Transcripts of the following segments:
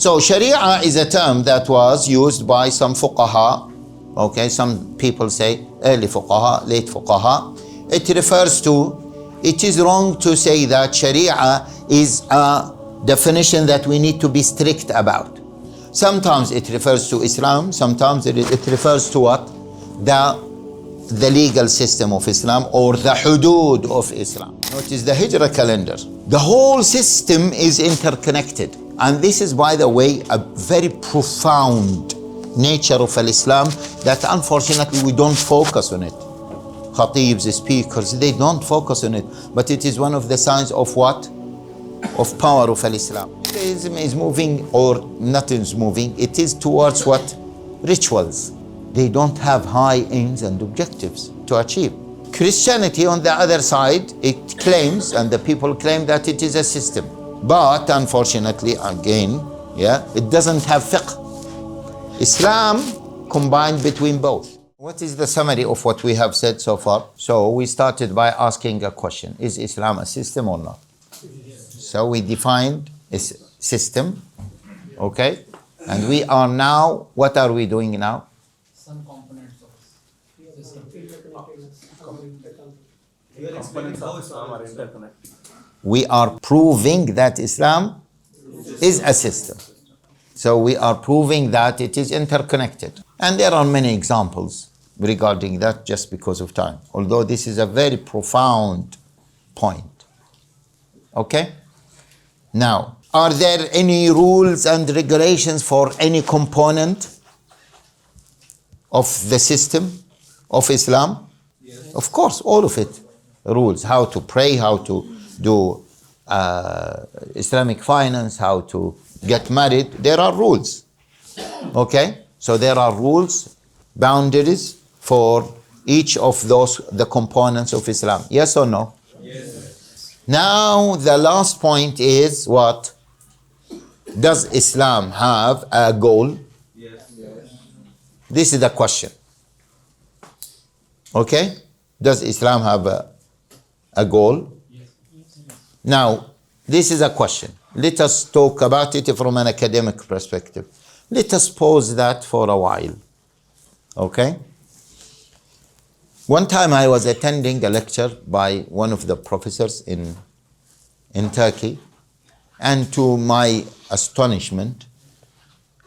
So Sharia is a term that was used by some fuqaha. Okay, some people say early fuqaha, late fuqaha. It refers to, it is wrong to say that Sharia is a definition that we need to be strict about. Sometimes it refers to Islam, sometimes it refers to what? The legal system of Islam or the hudud of Islam. Notice the Hijrah calendar. The whole system is interconnected. And this is, by the way, a very profound nature of Islam that unfortunately we don't focus on it. Khatibs, speakers, they don't focus on it. But it is one of the signs of what? Of power of Islam. Judaism is moving, or nothing is moving, it is towards what? Rituals. They don't have high aims and objectives to achieve. Christianity, on the other side, it claims, and the people claim that it is a system. But unfortunately, again, it doesn't have fiqh. Islam combined between both. What is the summary of what we have said so far? So we started by asking a question. Is Islam a system or not? So we defined a system, okay? And we are now, what are we doing now? Some components of system. Components of Islam are interconnected. We are proving that Islam is a system. So we are proving that it is interconnected. And there are many examples regarding that just because of time. Although this is a very profound point. Okay? Now, are there any rules and regulations for any component of the system of Islam? Yes. Of course, all of it. Rules, how to pray, how to do Islamic finance, how to get married. There are rules. Okay? So there are rules, boundaries for each of those, the components of Islam. Yes or no? Yes. Now the last point is what? Does Islam have a goal? Yes. This is the question. Okay? Does Islam have a goal? Yes. Now, this is a question. Let us talk about it from an academic perspective. Let us pause that for a while. Okay? One time I was attending a lecture by one of the professors in Turkey, and to my astonishment,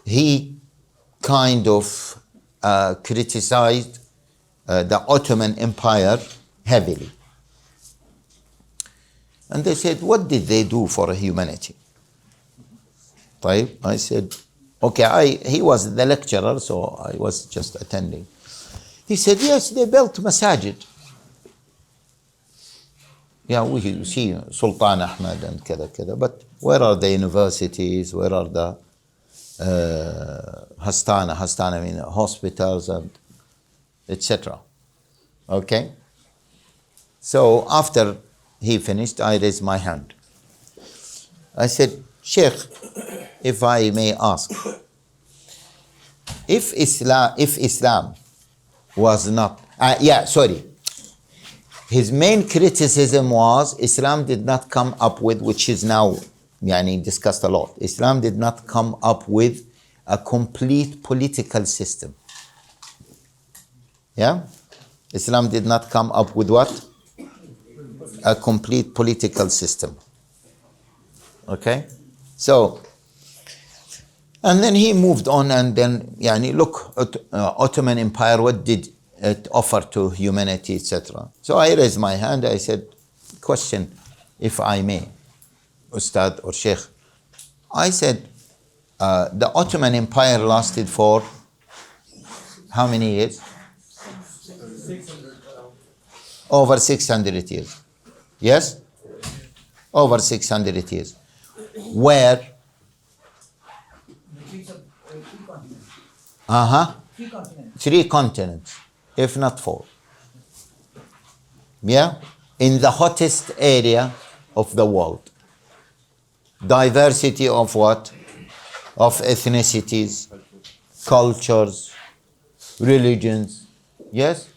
he kind of criticized the Ottoman Empire heavily. And they said, what did they do for humanity? I said, okay, he was the lecturer, so I was just attending. He said, yes, they built masajid. Yeah, we see Sultan Ahmed and kada, but where are the universities? Where are the Hastana, I mean hospitals and etc. Okay? So after he finished, I raised my hand. I said, Sheikh, if I may ask, if Islam was not, his main criticism was Islam did not come up with, which is now discussed a lot, Islam did not come up with a complete political system. Yeah? Islam did not come up with what? A complete political system. Okay? So, and then he moved on, and then, look, Ottoman Empire, what did it offer to humanity, etc. So I raised my hand, I said, question, if I may, Ustad or Sheikh. I said, the Ottoman Empire lasted for how many years? 600. Over 600 years. Yes? Over 600 years. Where? Three continents, if not four. Yeah? In the hottest area of the world. Diversity of what? Of ethnicities, cultures, religions. Yes?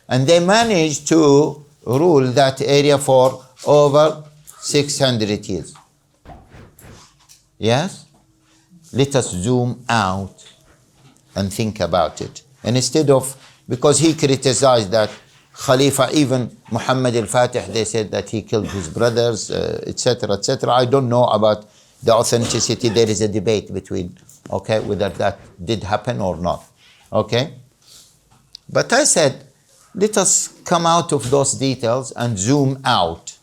And they managed to rule that area for over 600 years. Yes? let us zoom out and think about it. And instead of, because he criticized that Khalifa, even Muhammad al-Fatih, they said that he killed his brothers, etc., etc. I don't know about the authenticity. There is a debate between, okay, whether that did happen or not, okay? But I said, let us come out of those details and zoom out.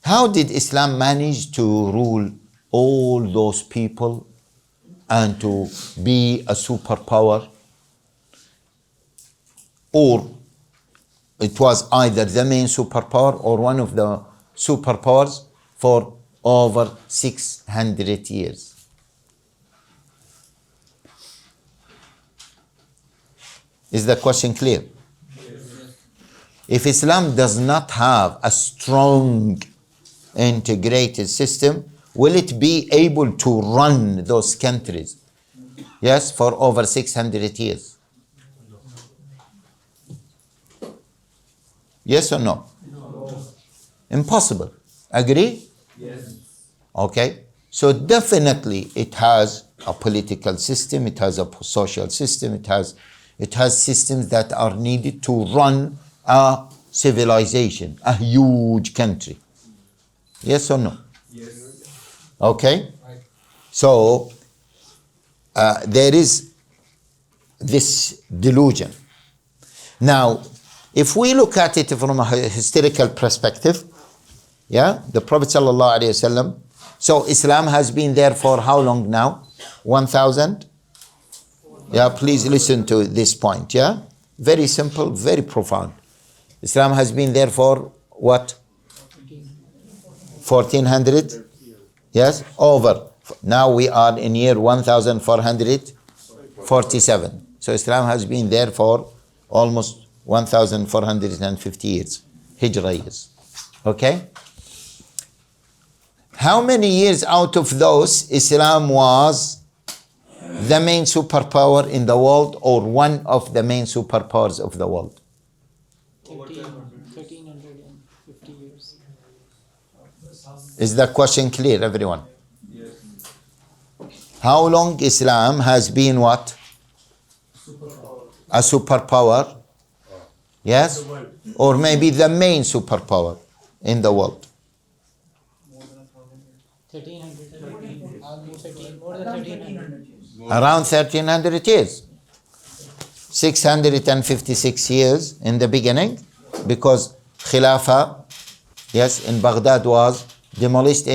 How did Islam manage to rule all those people and to be a superpower? Or it was either the main superpower or one of the superpowers for over 600 years. Is the question clear? Yes. If Islam does not have a strong integrated system, will it be able to run those countries? Yes, for over 600 years. Yes or no? No. Impossible. Agree? Yes. Okay. So definitely it has a political system, it has a social system, it has systems that are needed to run a civilization, a huge country. Yes or no? Yes. Okay. Right. So there is this delusion. Now, if we look at it from a historical perspective, yeah, the Prophet sallallahu alaihi wasallam. So Islam has been there for how long now? 1,000? Yeah, please listen to this point, yeah? Very simple, very profound. Islam has been there for what? 1,400? Yes, over. Now we are in year 1,447. So Islam has been there for almost 1,450 years, Hijrah years. Okay? How many years out of those Islam was the main superpower in the world or one of the main superpowers of the world? 1,350 years. Is the question clear, everyone? Yes. How long Islam has been what? A superpower? Yes? Or maybe the main superpower in the world? 1,300. Almost 13, more than 1,300. Around 1,300 years. 656 years in the beginning, because Khilafah, yes, in Baghdad was demolished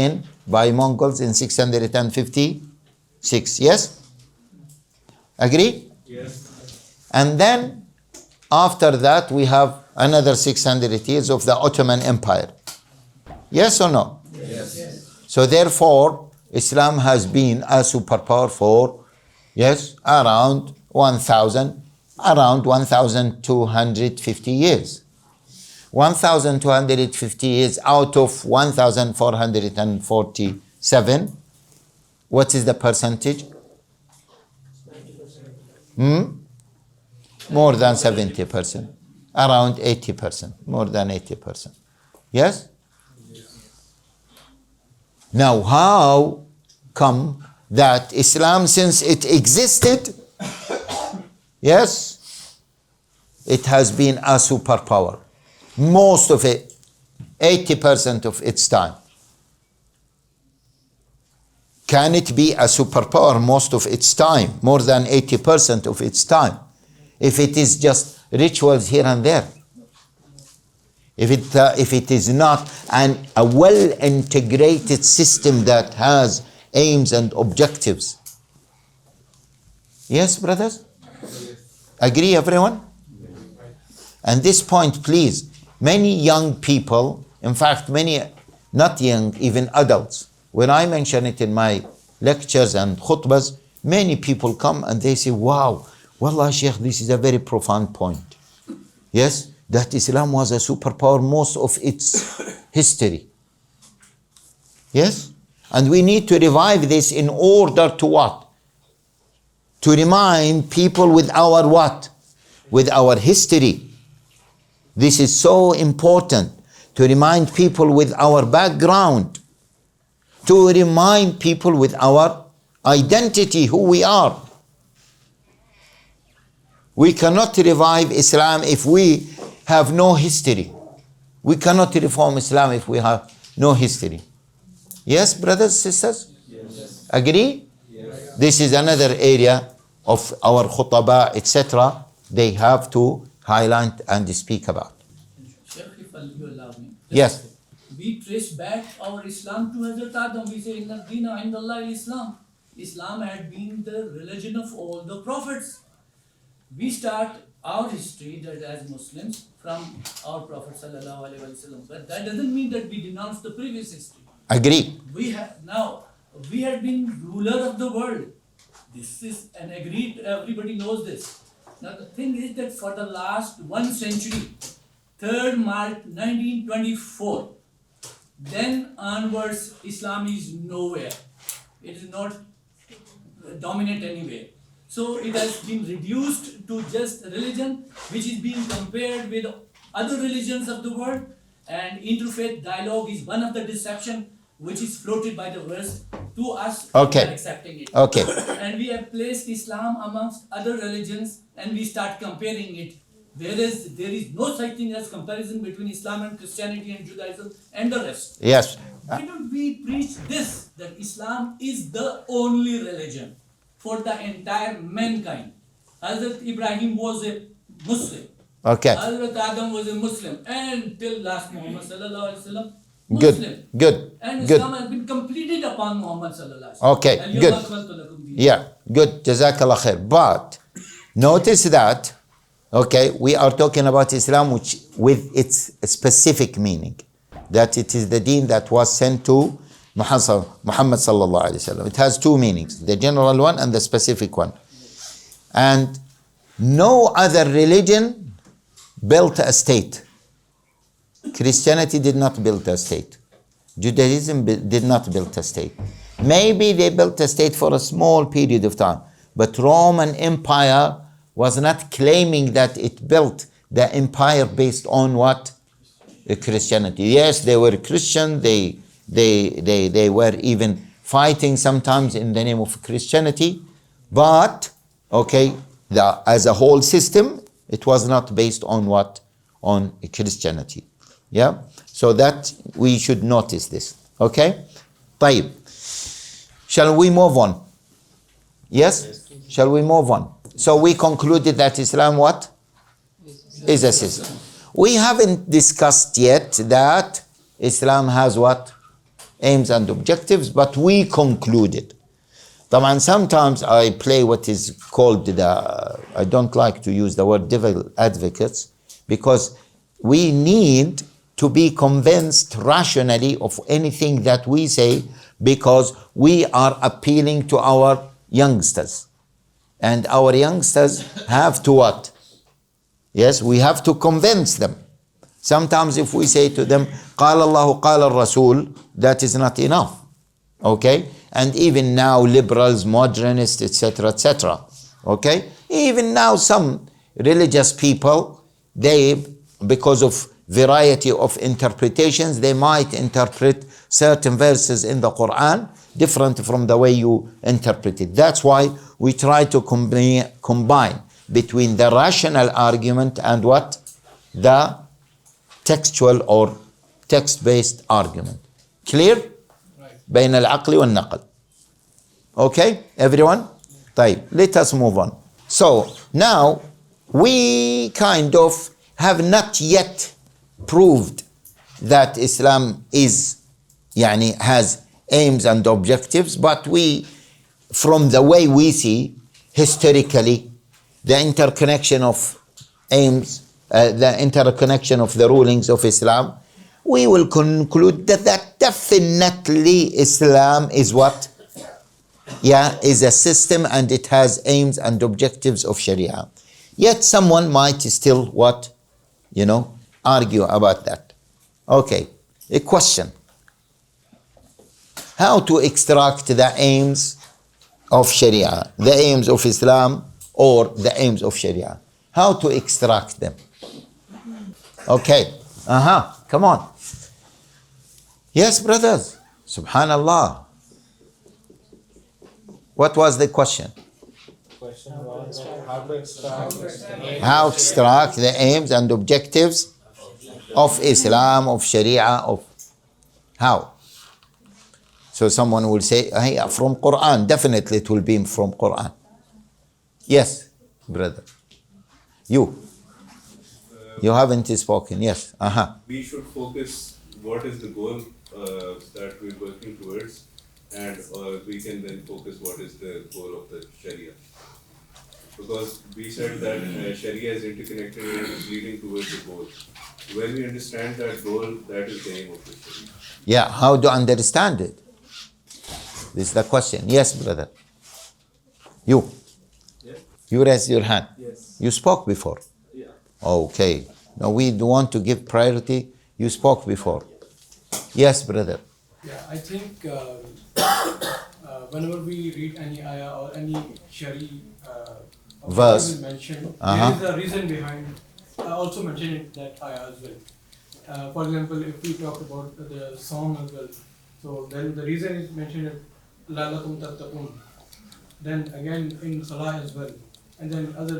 by Mongols in 656. Yes? Agree? Yes. And then after that we have another 600 years of the Ottoman Empire. Yes or no? Yes. So therefore, Islam has been a superpower for, yes, around 1,250 years. 1,250 years out of 1,447. What is the percentage? More than 70%. Around 80%. More than 80%. Yes? Now, how come that Islam, since it existed, yes, it has been a superpower? Most of it, 80% of its time. Can it be a superpower most of its time, more than 80% of its time, if it is just rituals here and there? If it is not a well-integrated system that has aims and objectives. Yes, brothers? Agree, everyone? And this point, please, many young people, in fact, many, not young, even adults, when I mention it in my lectures and khutbas, many people come and they say, wow, wallah, Sheikh, this is a very profound point. Yes? That Islam was a superpower most of its history. Yes? And we need to revive this in order to what? To remind people with our what? With our history. This is so important. To remind people with our background. To remind people with our identity, who we are. We cannot revive Islam if we have no history. We cannot reform Islam if we have no history. Yes, brothers, sisters? Yes. Agree? Yes. This is another area of our khutbah, etc. They have to highlight and speak about. Sheikh, if you allow me. Yes. We trace back our Islam to Hazrat Adam. We say, Inna Deena Indallah Islam. Islam had been the religion of all the prophets. We start our history that as Muslims from our Prophet Sallallahu Alaihi Wasallam. But that doesn't mean that we denounce the previous history. Agree. We had been ruler of the world. This is an agreed, everybody knows this. Now the thing is that for the last 1 century, 3rd March 1924, then onwards Islam is nowhere. It is not dominant anywhere. So it has been reduced to just religion which is being compared with other religions of the world, and interfaith dialogue is one of the deception which is floated by the West to us. Okay. We are accepting it. Okay. And we have placed Islam amongst other religions and we start comparing it. Whereas there is no such thing as comparison between Islam and Christianity and Judaism and the rest. Yes. Why don't we preach this, that Islam is the only religion for the entire mankind? Hazrat Ibrahim was a Muslim. Okay. Hazrat Adam was a Muslim. And till last Muhammad Sallallahu Alaihi Wasallam, Good. Muslim. Good. And Good. Islam has been completed upon Muhammad Sallallahu Alaihi Wasallam. Okay. And Good. Good. Yeah. Good. Jazakallah khair. But notice that, okay, we are talking about Islam which with its specific meaning. That it is the deen that was sent to Muhammad sallallahu alaihi wasallam. It has two meanings, the general one and the specific one. And no other religion built a state. Christianity did not build a state. Judaism did not build a state. Maybe they built a state for a small period of time, but Roman Empire was not claiming that it built the empire based on what? Christianity. Yes, they were Christian. They were even fighting sometimes in the name of Christianity, but okay, as a whole system, it was not based on what? On Christianity. Yeah. So that we should notice this. Okay. طيب. Shall we move on? Yes. Shall we move on? So we concluded that Islam what? Is a system. We haven't discussed yet that Islam has what? Aims and objectives, but we concluded. طبعا sometimes I play what is called I don't like to use the word devil advocates, because we need to be convinced rationally of anything that we say, because we are appealing to our youngsters. And our youngsters have to what? Yes, we have to convince them. Sometimes if we say to them, قال الله قال الرسول, that is not enough. Okay? And even now liberals, modernists, etc., etc. Okay? Even now some religious people, they, because of variety of interpretations, they might interpret certain verses in the Quran different from the way you interpret it. That's why we try to combine between the rational argument and what? The textual or text-based argument. Clear? بين العقل والنقل. Okay, everyone? طيب, let us move on. So, now, we kind of have not yet proved that Islam has aims and objectives, but we, from the way we see historically, the interconnection of aims, the interconnection of the rulings of Islam, we will conclude that definitely Islam is what? Yeah, is a system and it has aims and objectives of Sharia. Yet someone might still what? Argue about that. Okay, a question. How to extract the aims of Sharia, the aims of Islam or the aims of Sharia? How to extract them? Okay, come on. Yes, brothers. Subhanallah. What was the question? Question was how to extract How extract the aims and objectives of Islam, of Sharia, of how? So someone will say, hey, from Quran. Definitely it will be from Quran. Yes, brother. You haven't spoken. Yes. We should focus what is the goal that we're working towards, and we can then focus what is the goal of the Sharia. Because we said that Sharia is interconnected and is leading towards the goal. When we understand that goal, that is the aim of the Sharia. Yeah, how to understand it? This is the question. Yes, brother. You. Yes. You raised your hand. Yes. You spoke before. Yeah. Okay. Now we want to give priority. You spoke before. Yes, brother. Yeah, I think whenever we read any ayah or any Sharia Verse. mentioned, Uh-huh. there is a reason behind. I also mentioned in that ayah as well. For example, if we talk about the song as well, so then the reason is mentioned is لَعَلَّكُمْ تَتَّقُونَ. Then again in Salah as well, and then other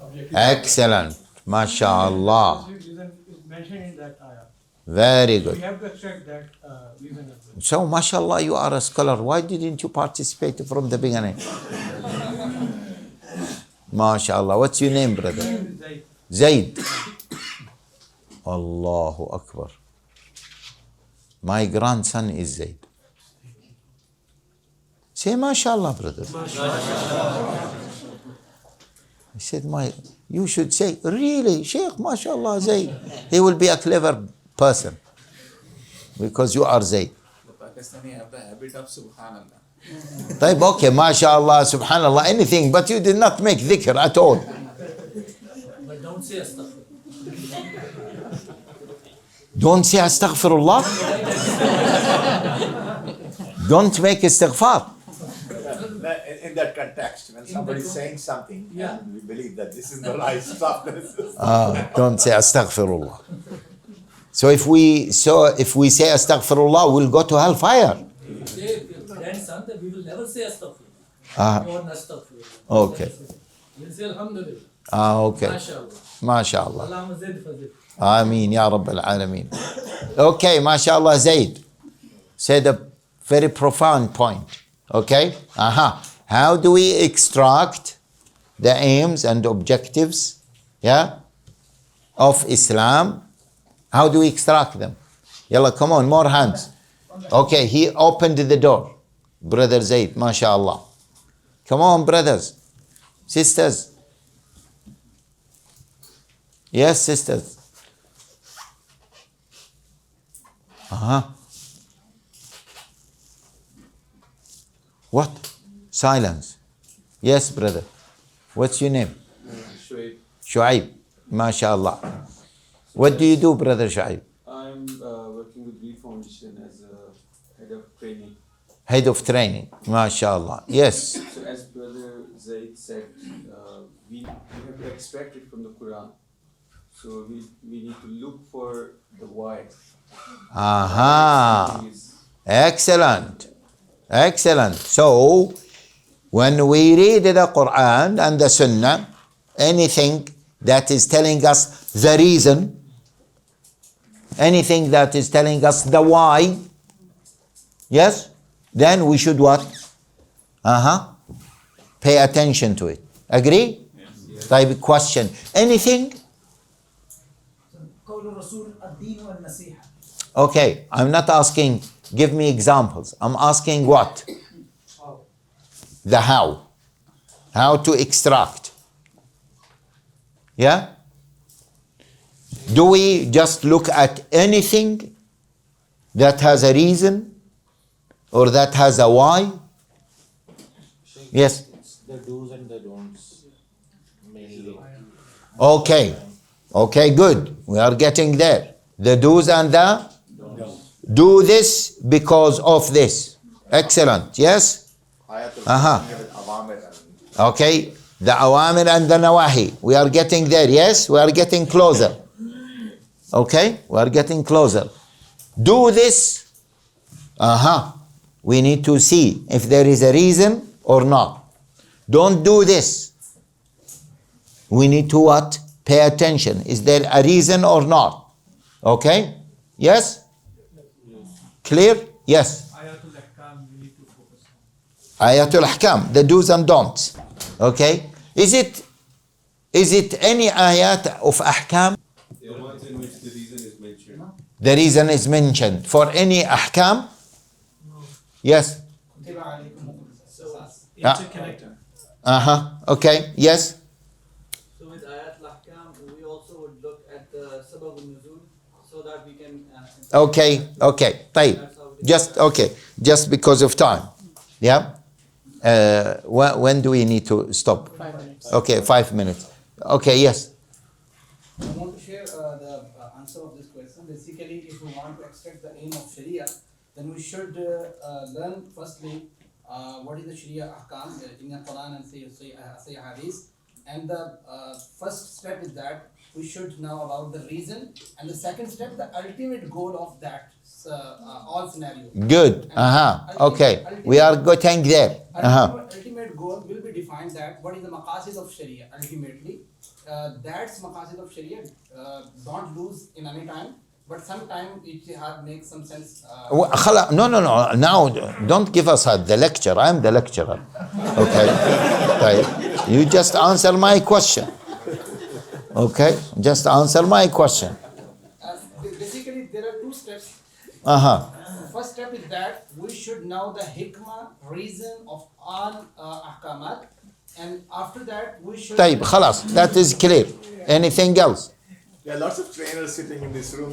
objectives. Excellent. MashaAllah. This reason is mentioned in that ayah. Very We good. have to extract that reason as well. So, MashaAllah, you are a scholar. Why didn't you participate from the beginning? MashaAllah. What's your name, brother? Zaid. Allahu Akbar. My grandson is Zaid. Say MashaAllah, brother. I said, you should say, really, Sheikh, MashaAllah, Zaid. He will be a clever person because you are Zaid. The Pakistani have the habit of Subhanallah. طيب, okay, MashaAllah, Subhanallah, anything, but you did not make dhikr at all. But don't say astaghfir. Don't say astaghfirullah. Don't make istighfar. In that context, when somebody is saying something, Yeah. and we believe that this is the right stuff. Don't say astaghfirullah. So if we say astaghfirullah, we'll go to hellfire. Say grandson that we will never say astaghfir. Ah. Or nastaghfir. Okay. We'll say alhamdulillah. Okay. MashaAllah. MashaAllah. Allahumma zid fazid. Ameen, Ya Rabb al-Alameen. Okay, MashaAllah, Zaid said a very profound point. Okay? How do we extract the aims and objectives, of Islam? How do we extract them? Yalla, come on, more hands. Okay, he opened the door. Brother Zaid, MashaAllah. Come on, brothers, sisters. Yes, sisters. What? Silence. Yes, brother. What's your name? Shuaib. Shuaib. MashaAllah. What do you do, brother Shuaib? I'm working with Reed Foundation as a head of training. Head of training. MashaAllah. Yes. So as Brother Zaid said, we have to extract it from the Quran. So we need to look for the why. Excellent. Excellent. So, when we read the Quran and the Sunnah, anything that is telling us the reason, anything that is telling us the why, yes, then we should what? Pay attention to it. Agree? Yes. Type question. Anything? Okay, I'm not asking, give me examples. I'm asking what? The how. How to extract. Yeah? Do we just look at anything that has a reason or that has a why? Yes? The do's and the don'ts. Mainly. Okay. Okay, good. We are getting there. The do's and the do this because of this. Excellent. Yes? Okay. The awamir and the nawahi. We are getting there. Yes? We are getting closer. Okay? We are getting closer. Do this. We need to see if there is a reason or not? Don't do this. We need to what? Pay attention. Is there a reason or not? Okay? Yes? Clear? Yes. Ayatul Ahkam, the do's and don'ts. Okay? Is it any ayat of Ahkam? The ones in which the reason is mentioned. The reason is mentioned. For any Ahkam? Yes. Interconnector. Okay. Yes. So with ayat al-Ahkam, we also would look at the sabab al-nuzul so that we can... Okay. طيب. Just because of time. Yeah. When do we need to stop? 5 minutes. Okay, 5 minutes. Okay, yes. I want to share the answer of this question. Basically, if we want to extract the aim of Sharia, then we should learn firstly what is the Sharia ahkam in the Quran and say Hadith. And the first step is that we should know about the reason, and the second step, the ultimate goal of that all scenario. Good. Okay. We are getting there. Ultimate goal will be defined that what is the maqasid of Sharia ultimately. That's maqasid of Sharia don't lose in any time, but sometimes it makes some sense. No. Now, don't give us the lecture. I'm the lecturer. Okay. Right. You just answer my question. Okay. Just answer my question. Basically, there are two steps. First step is that we should know the hikmah, reason of all ahkamat, and after that we should... طيب, خلاص. That is clear. Anything else? There are lots of trainers sitting in this room.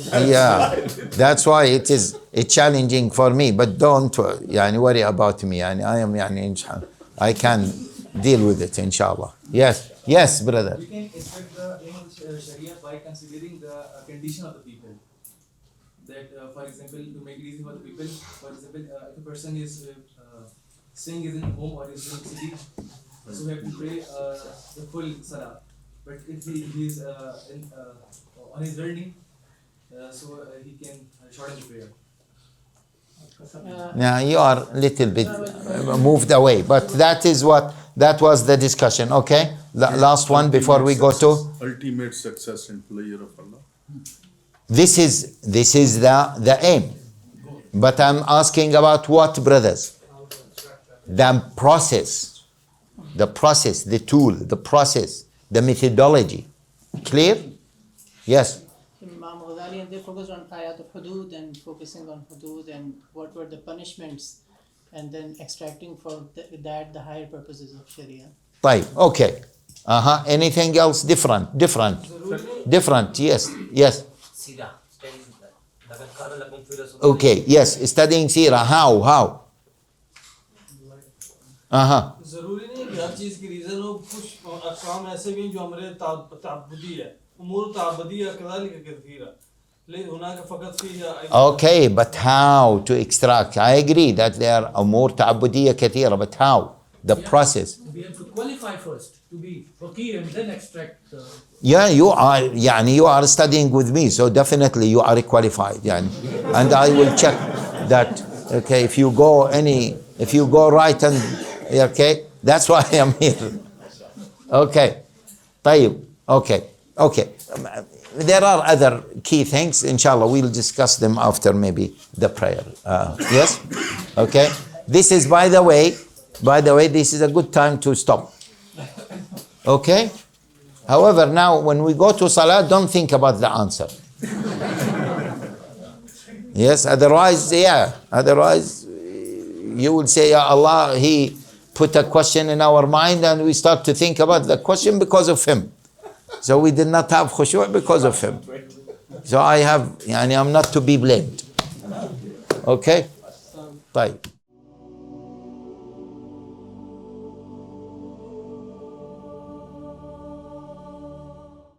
That's why it's challenging for me, but don't worry about me. I can deal with it, inshallah. Yes, brother. We can expect the aim of Sharia by considering the condition of the people. That, for example, to make it easy for the people, for example, if a person is staying in home or is in city, so we have to pray the full salah. But if he is on his journey, so he can shorten the prayer. Now you are a little bit moved away, but that was the discussion. Okay, last one before we go to ultimate success and pleasure of Allah. This is the aim, but I'm asking about what, brothers? The process, the tool, the process, the methodology. Clear? Yes. And they focused on ayat of hudud and focusing on hudud and what were the punishments, and then extracting from that the higher purposes of Sharia. Right. Okay. Anything else different? Yes. Okay. Yes. Studying Sirah. How? जरूरी नहीं कि हर चीज की reason हो कुछ अहकाम ऐसे भी हैं जो हमारे ताबदी है उमूर ताबदी है कज़ालिक कसीरा लेकिन हुनाक फकत फी Okay, but how to extract? I agree that there are more ta'abudiyya kathira, but how? The process. We have to qualify first to be faqih and then extract. You are studying with me, so definitely you are qualified. And I will check that. Okay, if you go right and okay, that's why I am here. Okay, طيب. Okay. There are other key things. Inshallah, we'll discuss them after maybe the prayer. Yes. Okay. This is, by the way, this is a good time to stop. Okay. However, now when we go to Salah, don't think about the answer. Yes. Otherwise, you will say, Ya Allah, He put a question in our mind, and we start to think about the question because of Him. So we did not have khushu' because of him. So I'm not to be blamed. Okay? طيب.